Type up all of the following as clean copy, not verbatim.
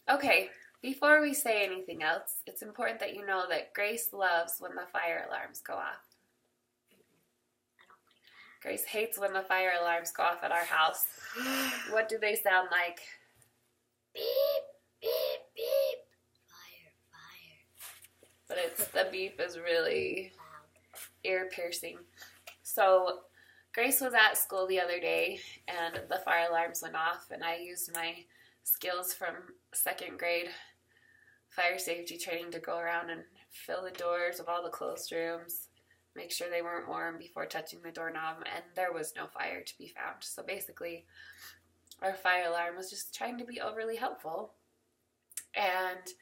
Okay, before we say anything else, it's important that you know that Grace loves when the fire alarms go off. Grace hates when the fire alarms go off at our house. What do they sound like? Beep, beep, beep. Fire, fire. But the beep is really ear piercing. So Grace was at school the other day and the fire alarms went off, and I used my skills from second grade fire safety training to go around and fill the doors of all the closed rooms, make sure they weren't warm before touching the doorknob, and there was no fire to be found. So basically, our fire alarm was just trying to be overly helpful. And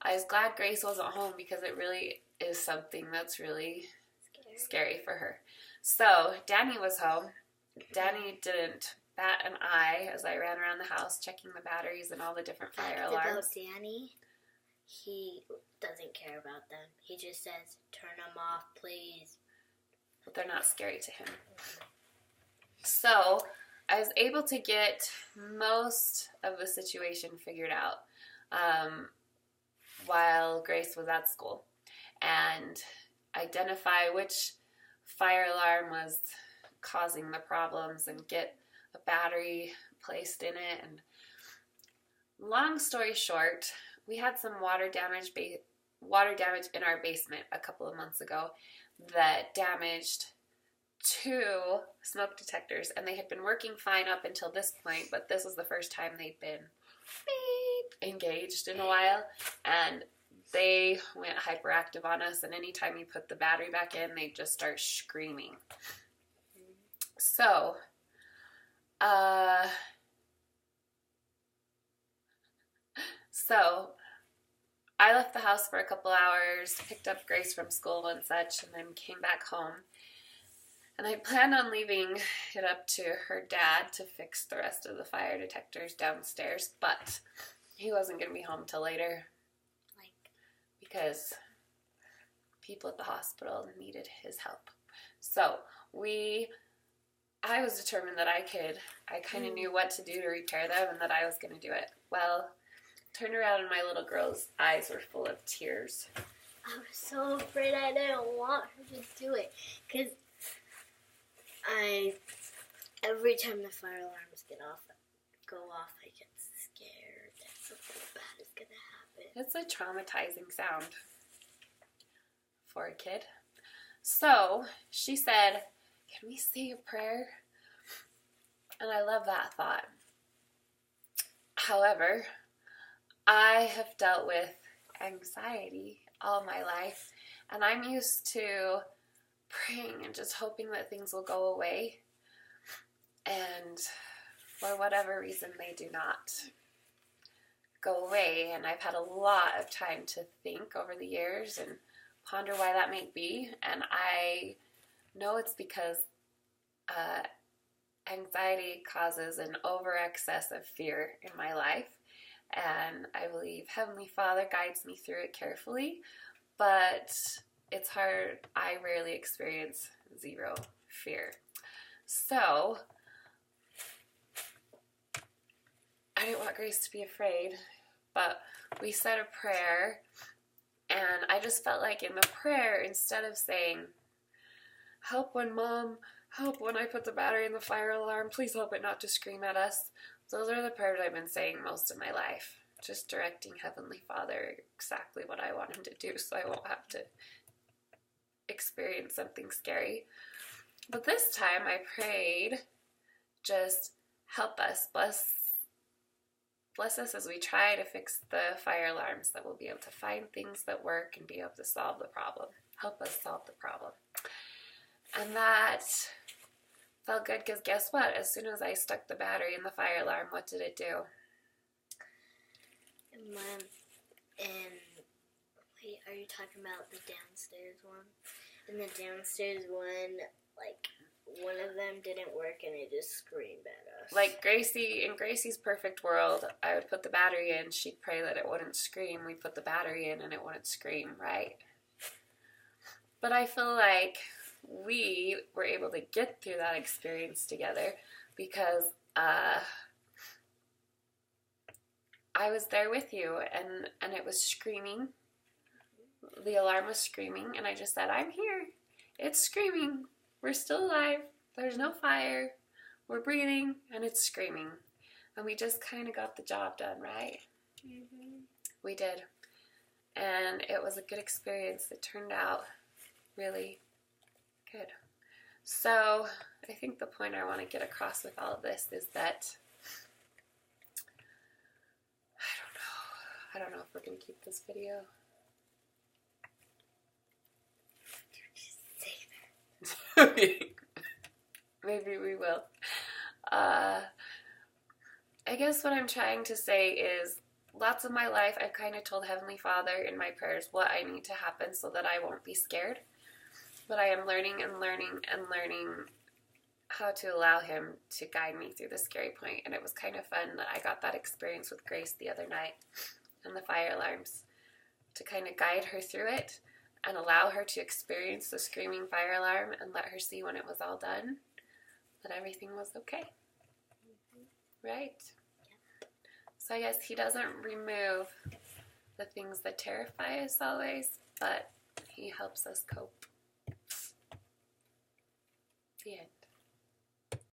I was glad Grace wasn't home because it really is something that's really scary for her. So Danny was home. Danny didn't bat an eye as I ran around the house checking the batteries and all the different fire alarms. About Danny, he doesn't care about them. He just says, turn them off, please. But they're not scary to him. So I was able to get most of the situation figured out while Grace was at school and identify which fire alarm was causing the problems and get a battery placed in it. And long story short, we had some water damage in our basement a couple of months ago that damaged 2 smoke detectors, and they had been working fine up until this point, but this was the first time they'd been engaged in a while, and they went hyperactive on us, and anytime you put the battery back in, they'd just start screaming. So, I left the house for a couple hours, picked up Grace from school and such, and then came back home. And I planned on leaving it up to her dad to fix the rest of the fire detectors downstairs, but he wasn't going to be home till later because people at the hospital needed his help. So I was determined that I kind of knew what to do to repair them and that I was going to do it. Well, turned around and my little girl's eyes were full of tears. I was so afraid I didn't want her to do it because every time the fire alarms go off, I get scared that something bad is going to happen. It's a traumatizing sound for a kid. So she said, "Can we say a prayer?" And I love that thought. However, I have dealt with anxiety all my life, and I'm used to praying and just hoping that things will go away, and for whatever reason they do not go away. And I've had a lot of time to think over the years and ponder why that may be, and I know it's because anxiety causes an over excess of fear in my life, and I believe Heavenly Father guides me through it carefully, but it's hard. I rarely experience zero fear. So I didn't want Grace to be afraid, but we said a prayer, and I just felt like in the prayer, instead of saying, "Help when Mom, help when I put the battery in the fire alarm, please help it not to scream at us," those are the prayers I've been saying most of my life, just directing Heavenly Father exactly what I want him to do so I won't have to experience something scary. But this time I prayed, just help us, bless us as we try to fix the fire alarms, that we'll be able to find things that work and be able to solve the problem. Help us solve the problem. And that felt good because guess what? As soon as I stuck the battery in the fire alarm, what did it do? Wait, are you talking about the downstairs one? And the downstairs one, one of them didn't work and it just screamed at us. Like in Gracie's perfect world, I would put the battery in, she'd pray that it wouldn't scream, we'd put the battery in and it wouldn't scream, right? But I feel like we were able to get through that experience together because I was there with you, and it was screaming. The alarm was screaming, and I just said, I'm here. It's screaming. We're still alive. There's no fire. We're breathing, and it's screaming. And we just kind of got the job done, right? Mm-hmm. We did. And it was a good experience. It turned out really good. So I think the point I want to get across with all of this is that I don't know if we're going to keep this video. Maybe we will. I guess what I'm trying to say is lots of my life I've kind of told Heavenly Father in my prayers what I need to happen so that I won't be scared. But I am learning and learning and learning how to allow Him to guide me through the scary point. And it was kind of fun that I got that experience with Grace the other night and the fire alarms to kind of guide her through it and allow her to experience the screaming fire alarm and let her see when it was all done that everything was okay. Right? So I guess He doesn't remove the things that terrify us always, but He helps us cope. The end.